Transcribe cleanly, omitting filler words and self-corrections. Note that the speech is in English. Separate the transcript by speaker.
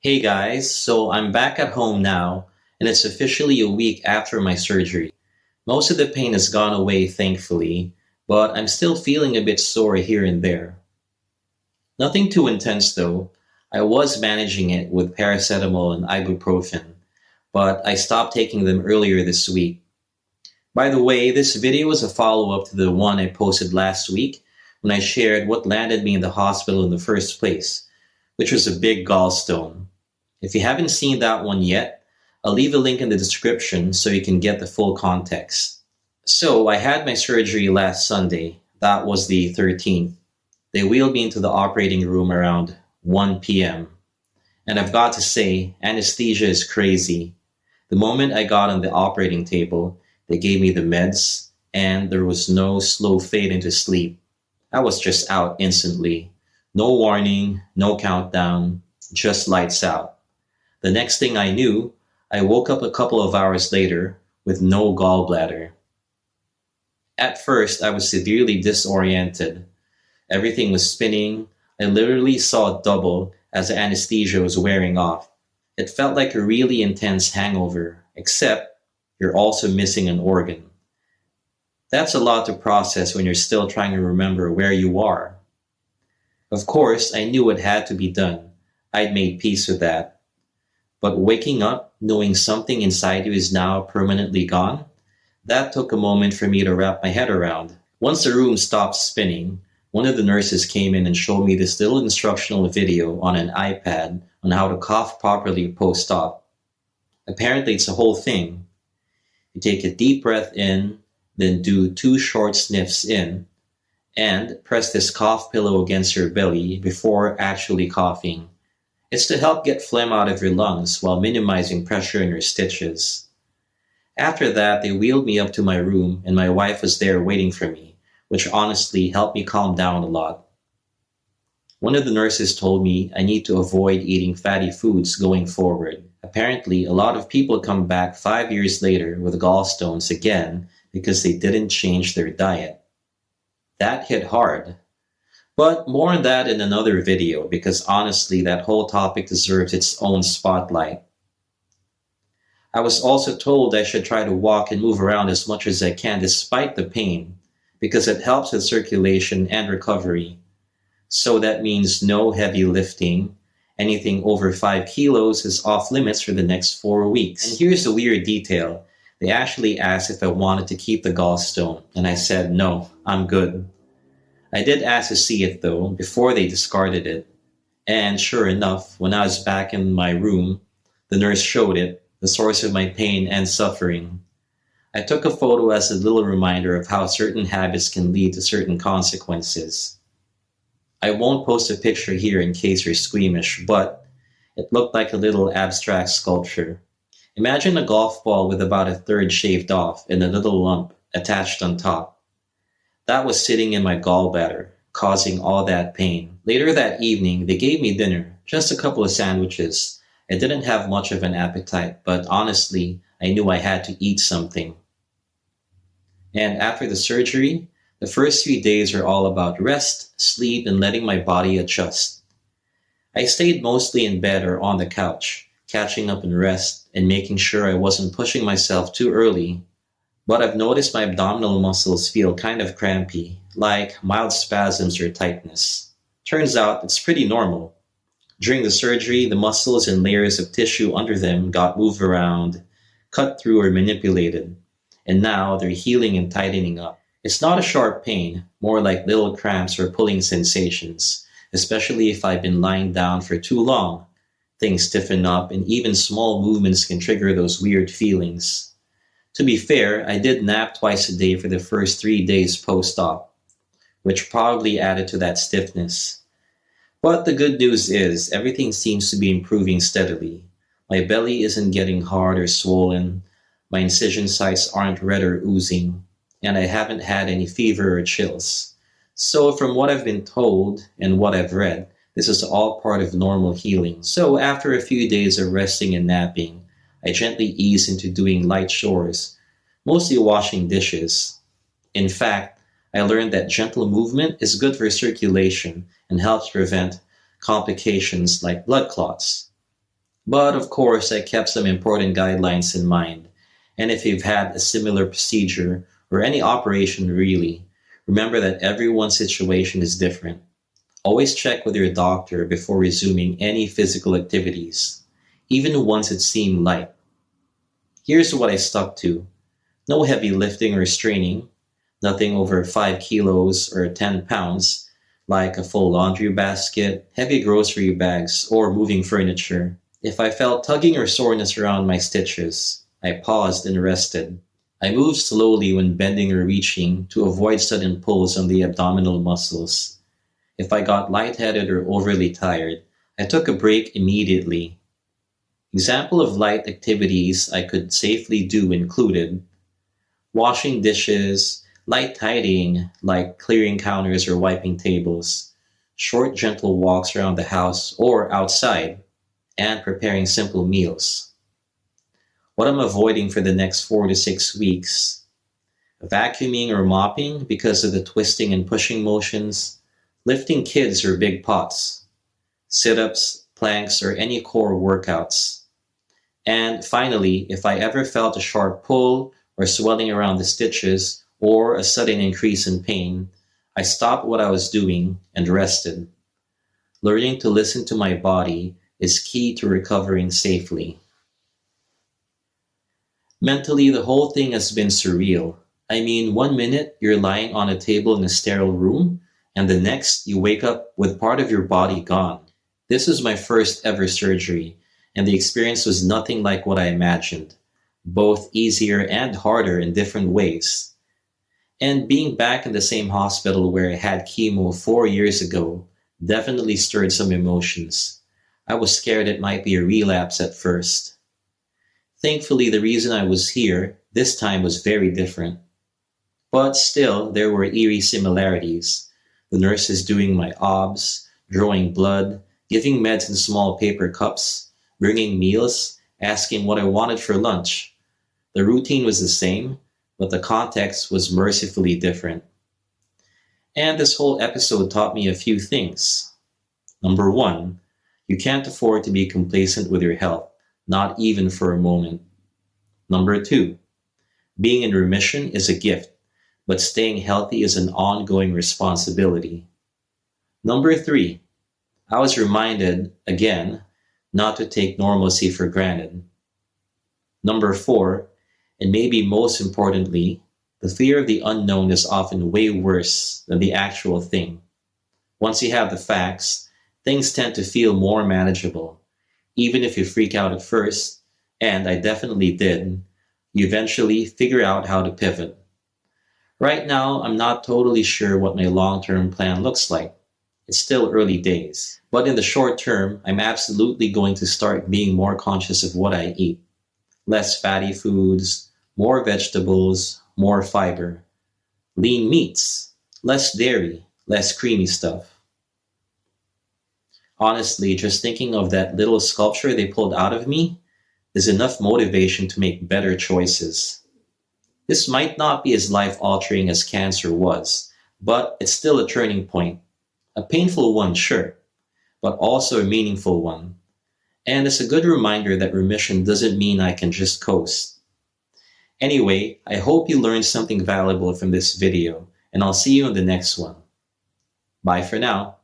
Speaker 1: Hey guys, so I'm back at home now, and it's officially a week after my surgery. Most of the pain has gone away, thankfully, but I'm still feeling a bit sore here and there. Nothing too intense though. I was managing it with paracetamol and ibuprofen, but I stopped taking them earlier this week. By the way, this video is a follow-up to the one I posted last week when I shared what landed me in the hospital in the first place, which was a big gallstone. If you haven't seen that one yet, I'll leave a link in the description so you can get the full context. So I had my surgery last Sunday. That was the 13th. They wheeled me into the operating room around 1 p.m. And I've got to say, anesthesia is crazy. The moment I got on the operating table, they gave me the meds, and there was no slow fade into sleep. I was just out instantly. No warning, no countdown, just lights out. The next thing I knew, I woke up a couple of hours later with no gallbladder. At first, I was severely disoriented. Everything was spinning. I literally saw double as the anesthesia was wearing off. It felt like a really intense hangover, except you're also missing an organ. That's a lot to process when you're still trying to remember where you are. Of course, I knew it had to be done. I'd made peace with that. But waking up, knowing something inside you is now permanently gone, that took a moment for me to wrap my head around. Once the room stopped spinning, one of the nurses came in and showed me this little instructional video on an iPad on how to cough properly post-op. Apparently, it's a whole thing. You take a deep breath in, then do 2 short sniffs in, and press this cough pillow against your belly before actually coughing. It's to help get phlegm out of your lungs while minimizing pressure in your stitches. After that, they wheeled me up to my room and my wife was there waiting for me, which honestly helped me calm down a lot. One of the nurses told me I need to avoid eating fatty foods going forward. Apparently, a lot of people come back 5 years later with gallstones again because they didn't change their diet. That hit hard. But more on that in another video because honestly that whole topic deserves its own spotlight. I was also told I should try to walk and move around as much as I can despite the pain because it helps with circulation and recovery. So that means no heavy lifting. Anything over 5 kilos is off limits for the next 4 weeks. And here's the weird detail. They actually asked if I wanted to keep the gallstone, and I said no, I'm good. I did ask to see it though, before they discarded it. And sure enough, when I was back in my room, the nurse showed it, the source of my pain and suffering. I took a photo as a little reminder of how certain habits can lead to certain consequences. I won't post a picture here in case you're squeamish, but it looked like a little abstract sculpture. Imagine a golf ball with about a third shaved off and a little lump attached on top. That was sitting in my gallbladder, causing all that pain. Later that evening, they gave me dinner, just a couple of sandwiches. I didn't have much of an appetite, but honestly, I knew I had to eat something. And after the surgery, the first few days were all about rest, sleep, and letting my body adjust. I stayed mostly in bed or on the couch, catching up in rest and making sure I wasn't pushing myself too early. But I've noticed my abdominal muscles feel kind of crampy, like mild spasms or tightness. Turns out it's pretty normal. During the surgery, the muscles and layers of tissue under them got moved around, cut through or manipulated, and now they're healing and tightening up. It's not a sharp pain, more like little cramps or pulling sensations, especially if I've been lying down for too long. Things stiffen up and even small movements can trigger those weird feelings. To be fair, I did nap twice a day for the first 3 days post-op, which probably added to that stiffness. But the good news is everything seems to be improving steadily. My belly isn't getting hard or swollen, my incision sites aren't red or oozing, and I haven't had any fever or chills. So from what I've been told and what I've read, this is all part of normal healing. So after a few days of resting and napping, I gently eased into doing light chores, mostly washing dishes. In fact, I learned that gentle movement is good for circulation and helps prevent complications like blood clots. But of course, I kept some important guidelines in mind. And if you've had a similar procedure or any operation really, remember that everyone's situation is different. Always check with your doctor before resuming any physical activities, even ones that seem light. Here's what I stuck to: no heavy lifting or straining, nothing over 5 kilos or 10 pounds, like a full laundry basket, heavy grocery bags, or moving furniture. If I felt tugging or soreness around my stitches, I paused and rested. I moved slowly when bending or reaching to avoid sudden pulls on the abdominal muscles. If I got lightheaded or overly tired, I took a break immediately. Example of light activities I could safely do included washing dishes, light tidying like clearing counters or wiping tables, short gentle walks around the house or outside, and preparing simple meals. What I'm avoiding for the next 4 to 6 weeks: vacuuming or mopping because of the twisting and pushing motions, lifting kids or big pots, sit-ups, planks, or any core workouts. And finally, if I ever felt a sharp pull or swelling around the stitches or a sudden increase in pain, I stopped what I was doing and rested. Learning to listen to my body is key to recovering safely. Mentally, the whole thing has been surreal. I mean, 1 minute you're lying on a table in a sterile room, and the next you wake up with part of your body gone. This was my first ever surgery, and the experience was nothing like what I imagined, both easier and harder in different ways. And being back in the same hospital where I had chemo 4 years ago definitely stirred some emotions. I was scared it might be a relapse at first. Thankfully, the reason I was here this time was very different. But still, there were eerie similarities. The nurses doing my obs, drawing blood, giving meds in small paper cups, bringing meals, asking what I wanted for lunch. The routine was the same, but the context was mercifully different. And this whole episode taught me a few things. Number one, you can't afford to be complacent with your health, not even for a moment. Number two, being in remission is a gift, but staying healthy is an ongoing responsibility. Number three, I was reminded, again, not to take normalcy for granted. Number four, and maybe most importantly, the fear of the unknown is often way worse than the actual thing. Once you have the facts, things tend to feel more manageable. Even if you freak out at first, and I definitely did, you eventually figure out how to pivot. Right now, I'm not totally sure what my long-term plan looks like. It's still early days. But in the short term, I'm absolutely going to start being more conscious of what I eat. Less fatty foods, more vegetables, more fiber. Lean meats, less dairy, less creamy stuff. Honestly, just thinking of that little sculpture they pulled out of me is enough motivation to make better choices. This might not be as life-altering as cancer was, but it's still a turning point. A painful one, sure, but also a meaningful one. And it's a good reminder that remission doesn't mean I can just coast. Anyway, I hope you learned something valuable from this video, and I'll see you in the next one. Bye for now.